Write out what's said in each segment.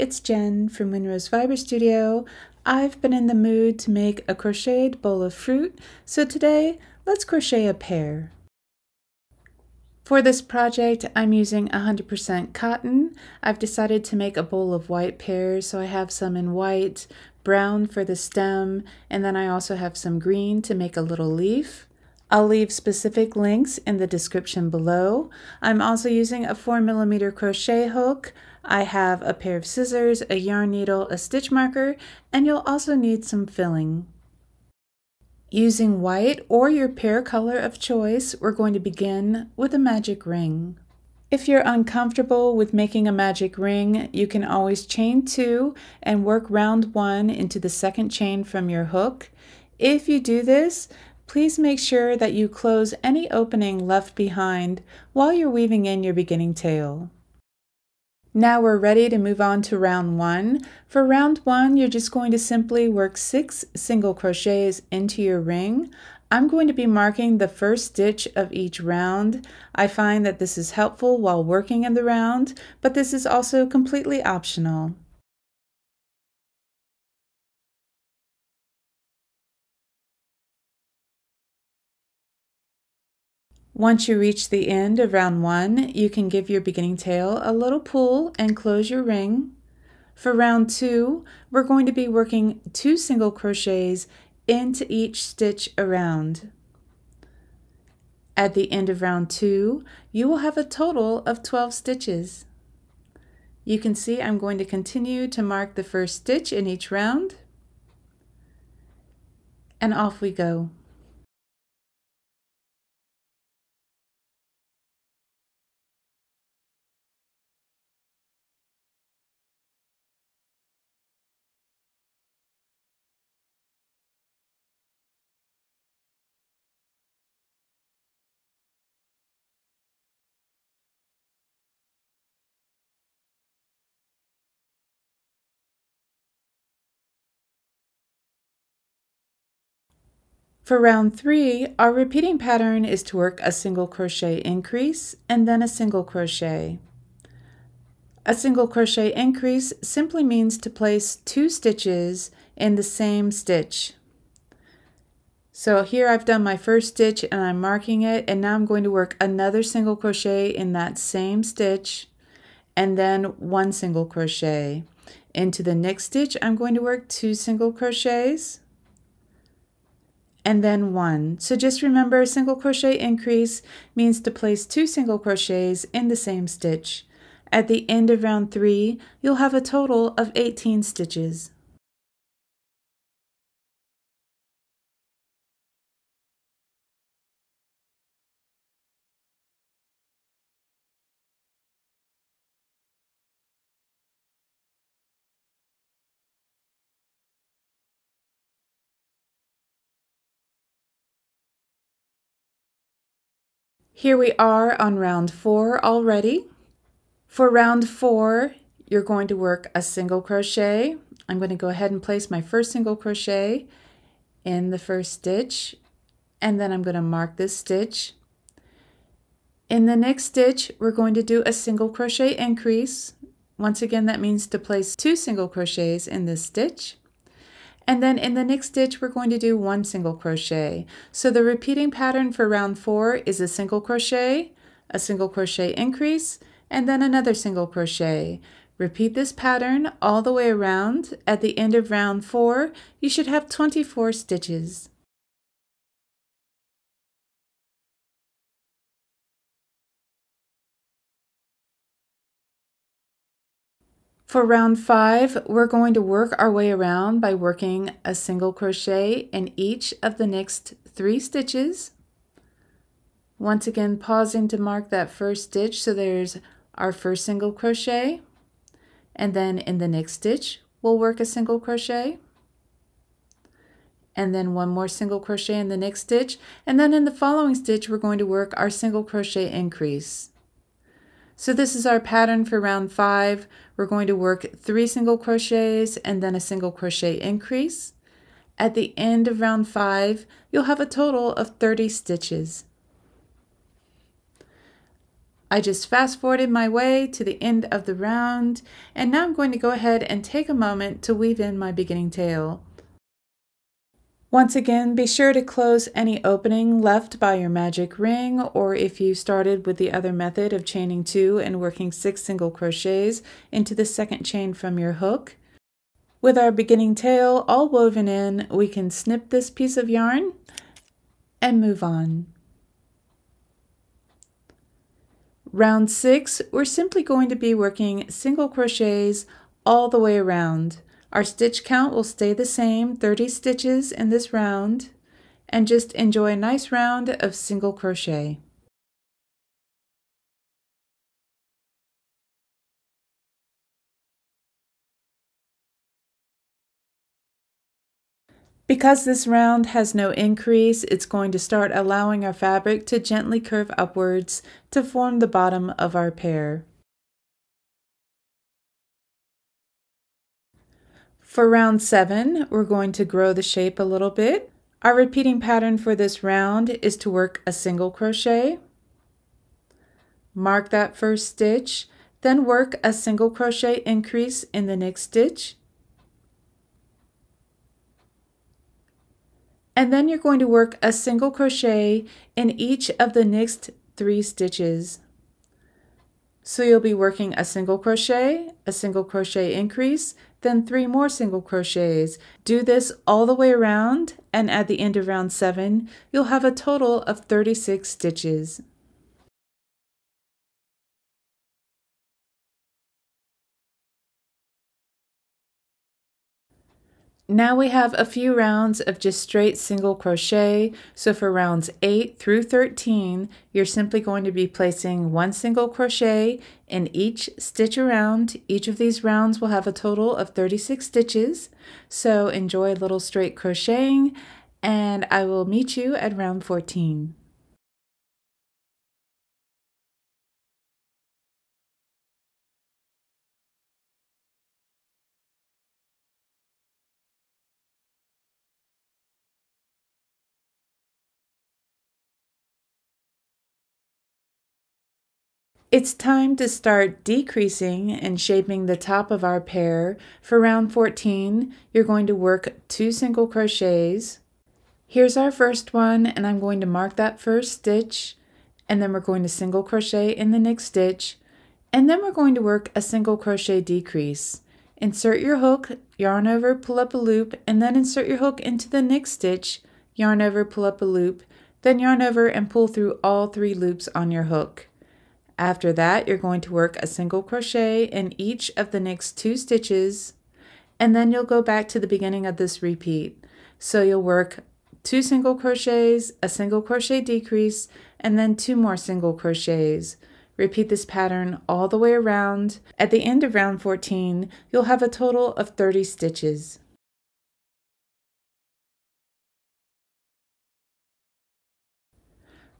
it's Jen from Winrose Fiber Studio. I've been in the mood to make a crocheted bowl of fruit, so today let's crochet a pear. For this project, I'm using 100% cotton. I've decided to make a bowl of white pears, so I have some in white, brown for the stem, and then I also have some green to make a little leaf. I'll leave specific links in the description below. I'm also using a 4mm crochet hook. I have a pair of scissors, a yarn needle, a stitch marker, and you'll also need some filling. Using white or your pear color of choice, we're going to begin with a magic ring. If you're uncomfortable with making a magic ring, you can always chain 2 and work round 1 into the second chain from your hook. If you do this, please make sure that you close any opening left behind while you're weaving in your beginning tail. Now we're ready to move on to round 1. For round 1, you're just going to simply work 6 single crochets into your ring. I'm going to be marking the first stitch of each round. I find that this is helpful while working in the round, but this is also completely optional. Once you reach the end of round 1, you can give your beginning tail a little pull and close your ring. For round 2, we're going to be working 2 single crochets into each stitch around. At the end of round 2, you will have a total of 12 stitches. You can see I'm going to continue to mark the first stitch in each round, and off we go. For round 3, our repeating pattern is to work a single crochet increase and then a single crochet. A single crochet increase simply means to place 2 stitches in the same stitch. So here I've done my first stitch and I'm marking it, and now I'm going to work another single crochet in that same stitch and then 1 single crochet. Into the next stitch I'm going to work 2 single crochets and then 1. So just remember, a single crochet increase means to place 2 single crochets in the same stitch. At the end of round 3, you'll have a total of 18 stitches. Here we are on round 4 already. For round 4, you're going to work a single crochet. I'm going to go ahead and place my first single crochet in the first stitch, and then I'm going to mark this stitch. In the next stitch, we're going to do a single crochet increase. Once again, that means to place 2 single crochets in this stitch. And then in the next stitch, we're going to do 1 single crochet. So the repeating pattern for round 4 is a single crochet increase, and then another single crochet. Repeat this pattern all the way around. At the end of round 4, you should have 24 stitches. For round 5, we're going to work our way around by working a single crochet in each of the next 3 stitches. Once again, pausing to mark that first stitch, so there's our first single crochet, and then in the next stitch we'll work a single crochet, and then 1 more single crochet in the next stitch, and then in the following stitch we're going to work our single crochet increase. So this is our pattern for round 5. We're going to work 3 single crochets and then a single crochet increase. At the end of round 5, you'll have a total of 30 stitches. I just fast forwarded my way to the end of the round, and now I'm going to go ahead and take a moment to weave in my beginning tail. Once again, be sure to close any opening left by your magic ring, or if you started with the other method of chaining 2 and working 6 single crochets into the second chain from your hook. With our beginning tail all woven in, we can snip this piece of yarn and move on. Round 6, we're simply going to be working single crochets all the way around. Our stitch count will stay the same, 30 stitches in this round, and just enjoy a nice round of single crochet. Because this round has no increase, it's going to start allowing our fabric to gently curve upwards to form the bottom of our pear. For round 7, we're going to grow the shape a little bit. Our repeating pattern for this round is to work a single crochet, mark that first stitch, then work a single crochet increase in the next stitch, and then you're going to work a single crochet in each of the next 3 stitches. So you'll be working a single crochet increase, then 3 more single crochets. Do this all the way around, and at the end of round 7, you'll have a total of 36 stitches. Now we have a few rounds of just straight single crochet. So for rounds 8 through 13, you're simply going to be placing 1 single crochet in each stitch around. Each of these rounds will have a total of 36 stitches. So enjoy a little straight crocheting, and I will meet you at round 14. It's time to start decreasing and shaping the top of our pear. For round 14, you're going to work 2 single crochets. Here's our first one, and I'm going to mark that first stitch, and then we're going to single crochet in the next stitch, and then we're going to work a single crochet decrease. Insert your hook, yarn over, pull up a loop, and then insert your hook into the next stitch, yarn over, pull up a loop, then yarn over and pull through all 3 loops on your hook. After that, you're going to work a single crochet in each of the next 2 stitches, and then you'll go back to the beginning of this repeat. So you'll work 2 single crochets, a single crochet decrease, and then 2 more single crochets. Repeat this pattern all the way around. At the end of round 14, you'll have a total of 30 stitches.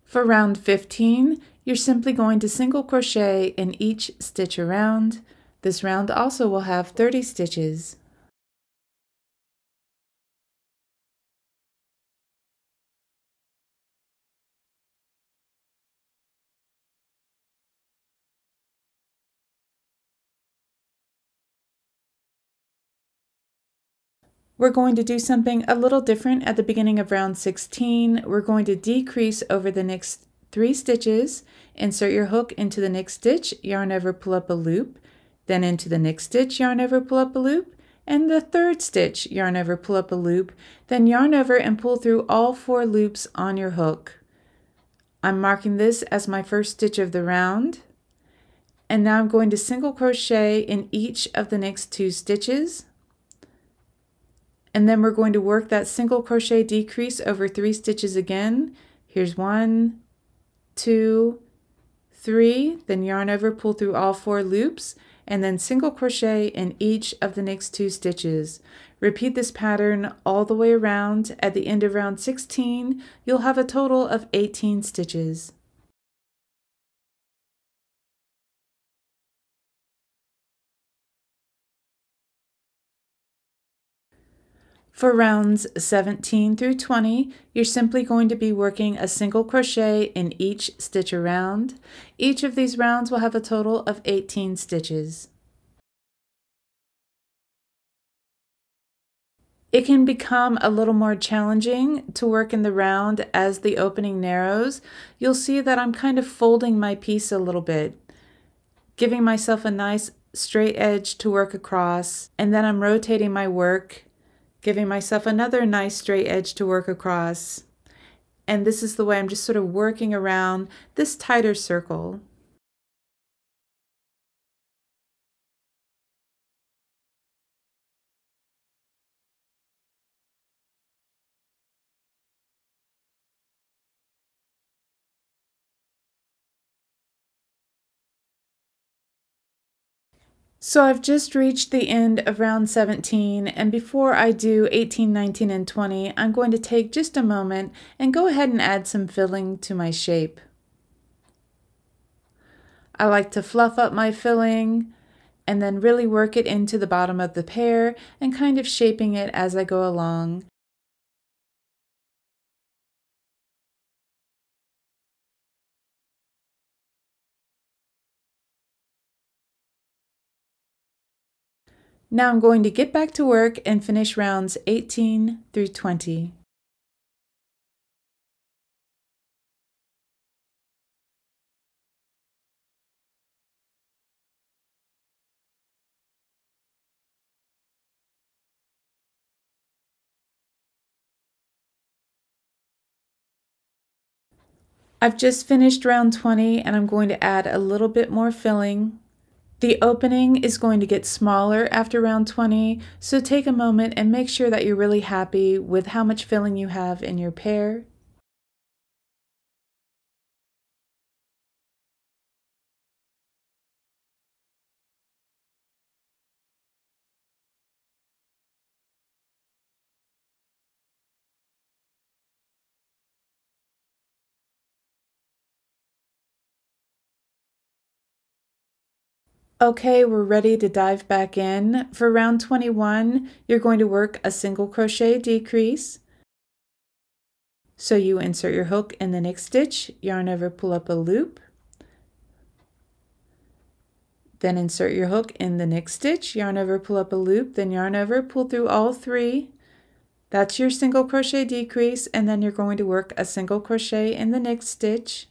For round 15, you're simply going to single crochet in each stitch around. This round also will have 30 stitches. We're going to do something a little different at the beginning of round 16. We're going to decrease over the next 3 stitches, insert your hook into the next stitch, yarn over, pull up a loop, then into the next stitch, yarn over, pull up a loop, and the third stitch, yarn over, pull up a loop, then yarn over and pull through all 4 loops on your hook. I'm marking this as my first stitch of the round, and now I'm going to single crochet in each of the next 2 stitches. And then we're going to work that single crochet decrease over 3 stitches again. Here's 1, 2, 3, then yarn over, pull through all 4 loops, and then single crochet in each of the next 2 stitches. Repeat this pattern all the way around. At the end of round 16, you'll have a total of 18 stitches. For rounds 17 through 20, you're simply going to be working a single crochet in each stitch around. Each of these rounds will have a total of 18 stitches. It can become a little more challenging to work in the round as the opening narrows. You'll see that I'm kind of folding my piece a little bit, giving myself a nice straight edge to work across, and then I'm rotating my work, giving myself another nice straight edge to work across. And this is the way I'm just sort of working around this tighter circle. So I've just reached the end of round 17, and before I do 18, 19, and 20, I'm going to take just a moment and go ahead and add some filling to my shape. I like to fluff up my filling and then really work it into the bottom of the pear and kind of shaping it as I go along. Now I'm going to get back to work and finish rounds 18 through 20. I've just finished round 20 and I'm going to add a little bit more filling. The opening is going to get smaller after round 20, so take a moment and make sure that you're really happy with how much filling you have in your pear. Okay, we're ready to dive back in. For round 21, you're going to work a single crochet decrease. So you insert your hook in the next stitch, yarn over, pull up a loop. Then insert your hook in the next stitch, yarn over, pull up a loop, then yarn over, pull through all three. That's your single crochet decrease, and then you're going to work a single crochet in the next stitch.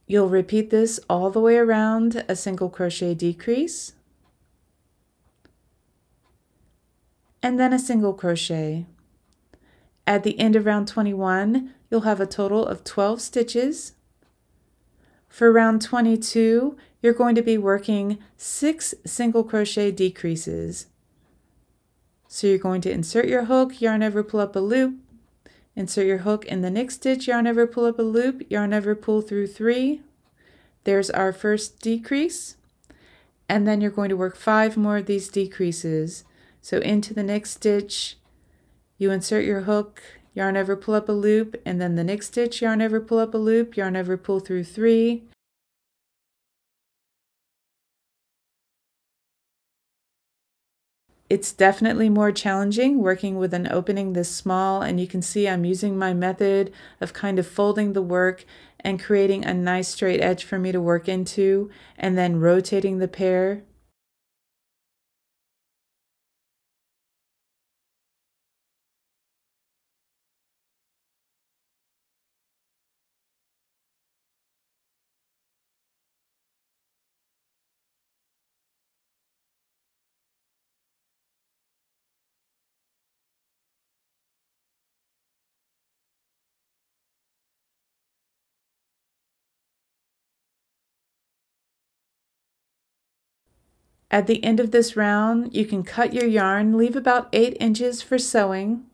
You'll repeat this all the way around, a single crochet decrease, and then a single crochet. At the end of round 21, you'll have a total of 12 stitches. For round 22, you're going to be working 6 single crochet decreases. So you're going to insert your hook, yarn over, pull up a loop, insert your hook in the next stitch, yarn over, pull up a loop, yarn over, pull through 3. There's our first decrease, and then you're going to work 5 more of these decreases. So into the next stitch, you insert your hook, yarn over, pull up a loop, and then the next stitch, yarn over, pull up a loop, yarn over, pull through 3. It's definitely more challenging working with an opening this small, and you can see I'm using my method of kind of folding the work and creating a nice straight edge for me to work into, and then rotating the pear. At the end of this round, you can cut your yarn, leave about 8 inches for sewing.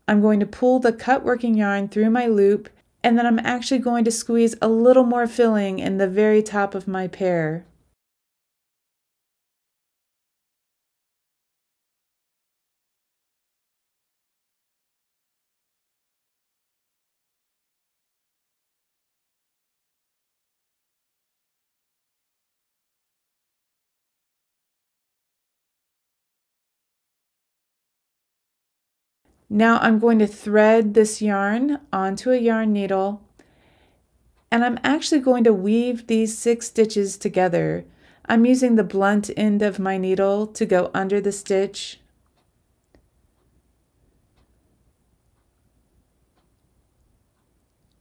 I'm going to pull the cut working yarn through my loop, and then I'm actually going to squeeze a little more filling in the very top of my pear. Now I'm going to thread this yarn onto a yarn needle, and I'm actually going to weave these 6 stitches together. I'm using the blunt end of my needle to go under the stitch.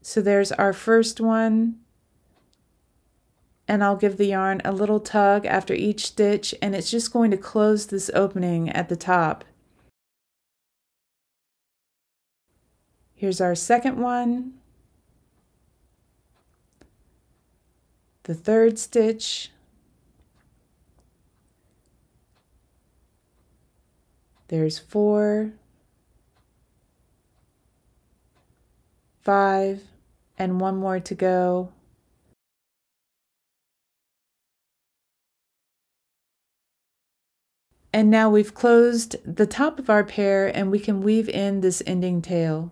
So there's our first one, and I'll give the yarn a little tug after each stitch, and it's just going to close this opening at the top. Here's our second one, the third stitch, there's 4, 5, and 1 more to go. And now we've closed the top of our pear, and we can weave in this ending tail.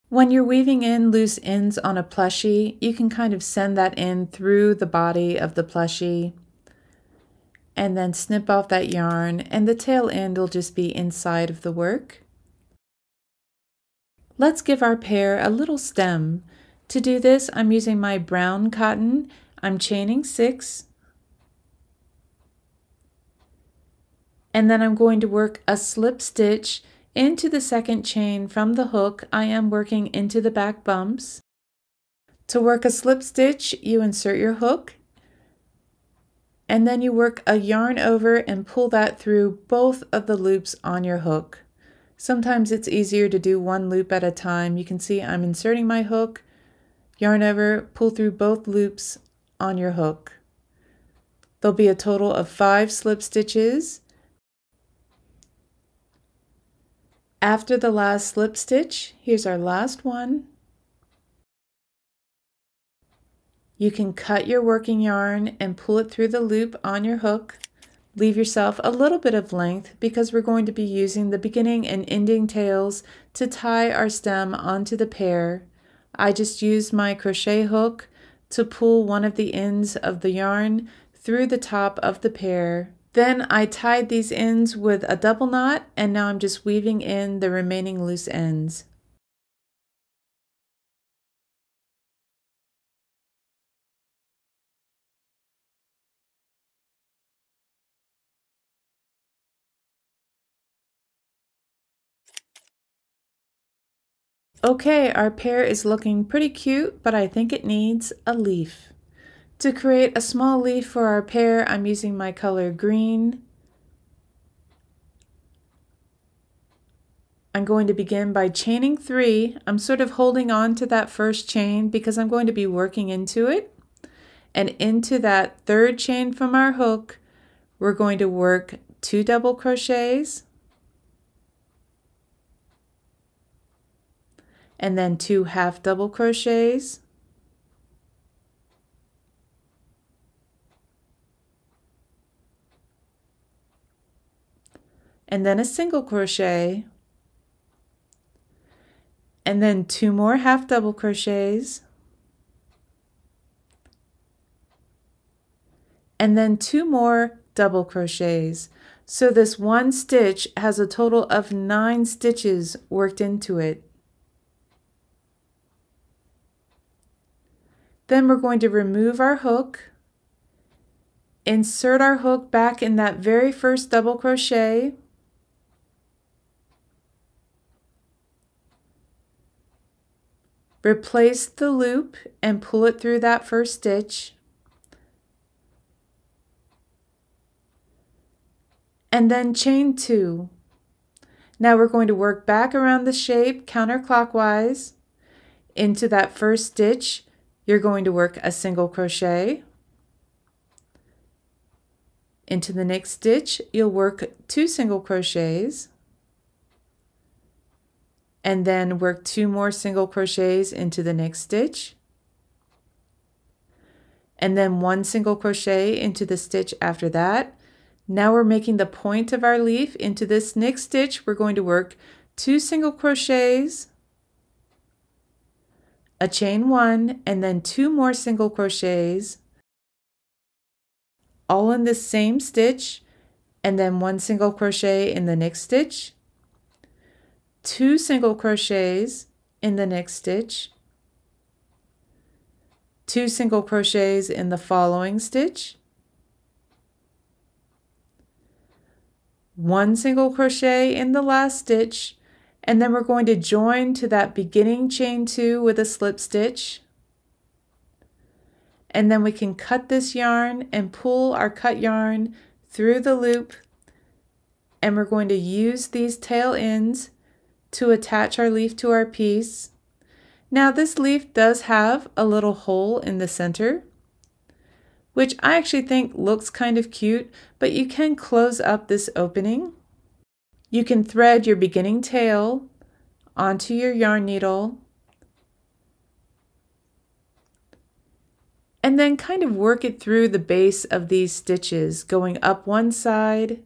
When you're weaving in loose ends on a plushie, you can kind of send that in through the body of the plushie and then snip off that yarn, and the tail end will just be inside of the work. Let's give our pear a little stem. To do this, I'm using my brown cotton. I'm chaining 6, and then I'm going to work a slip stitch into the second chain from the hook. I am working into the back bumps. To work a slip stitch, you insert your hook, and then you work a yarn over and pull that through both of the loops on your hook. Sometimes it's easier to do one loop at a time. You can see I'm inserting my hook, yarn over, pull through both loops on your hook. There'll be a total of 5 slip stitches. After the last slip stitch, here's our last one. You can cut your working yarn and pull it through the loop on your hook. Leave yourself a little bit of length because we're going to be using the beginning and ending tails to tie our stem onto the pear. I just used my crochet hook to pull one of the ends of the yarn through the top of the pear. Then I tied these ends with a double knot, and now I'm just weaving in the remaining loose ends. Okay, our pear is looking pretty cute, but I think it needs a leaf. To create a small leaf for our pear, I'm using my color green. I'm going to begin by chaining 3. I'm sort of holding on to that first chain because I'm going to be working into it. And into that third chain from our hook, we're going to work 2 double crochets, and then 2 half double crochets, and then a single crochet, and then 2 more half double crochets, and then 2 more double crochets. So this one stitch has a total of 9 stitches worked into it. Then we're going to remove our hook, insert our hook back in that very first double crochet, replace the loop and pull it through that first stitch, and then chain 2. Now we're going to work back around the shape counterclockwise. Into that first stitch, you're going to work a single crochet. Into the next stitch, you'll work 2 single crochets, and then work 2 more single crochets into the next stitch, and then 1 single crochet into the stitch after that. Now we're making the point of our leaf into this next stitch. We're going to work 2 single crochets, a chain 1, and then 2 more single crochets, all in this same stitch, and then 1 single crochet in the next stitch, 2 single crochets in the next stitch, 2 single crochets in the following stitch, 1 single crochet in the last stitch, and then we're going to join to that beginning chain 2 with a slip stitch. And then we can cut this yarn and pull our cut yarn through the loop, and we're going to use these tail ends to attach our leaf to our piece. Now this leaf does have a little hole in the center, which I actually think looks kind of cute, but you can close up this opening. You can thread your beginning tail onto your yarn needle and then kind of work it through the base of these stitches, going up one side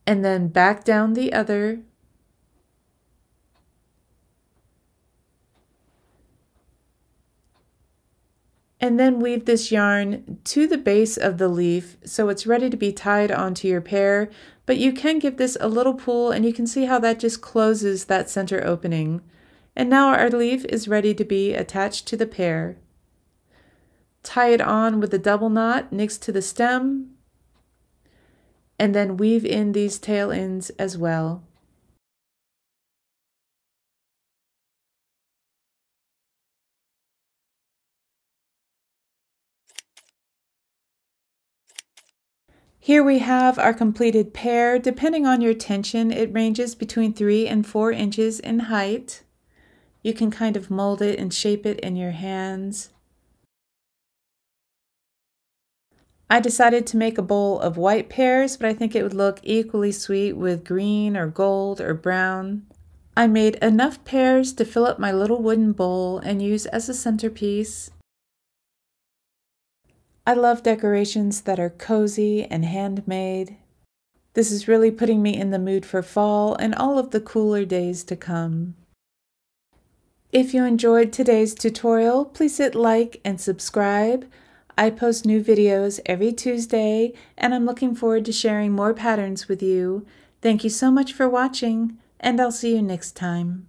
and then back down the other. And then weave this yarn to the base of the leaf so it's ready to be tied onto your pear, but you can give this a little pull and you can see how that just closes that center opening. And now our leaf is ready to be attached to the pear. Tie it on with a double knot next to the stem, and then weave in these tail ends as well. Here we have our completed pear. Depending on your tension, it ranges between 3 and 4 inches in height. You can kind of mold it and shape it in your hands. I decided to make a bowl of white pears, but I think it would look equally sweet with green or gold or brown. I made enough pears to fill up my little wooden bowl and use as a centerpiece. I love decorations that are cozy and handmade. This is really putting me in the mood for fall and all of the cooler days to come. If you enjoyed today's tutorial, please hit like and subscribe. I post new videos every Tuesday, and I'm looking forward to sharing more patterns with you. Thank you so much for watching, and I'll see you next time.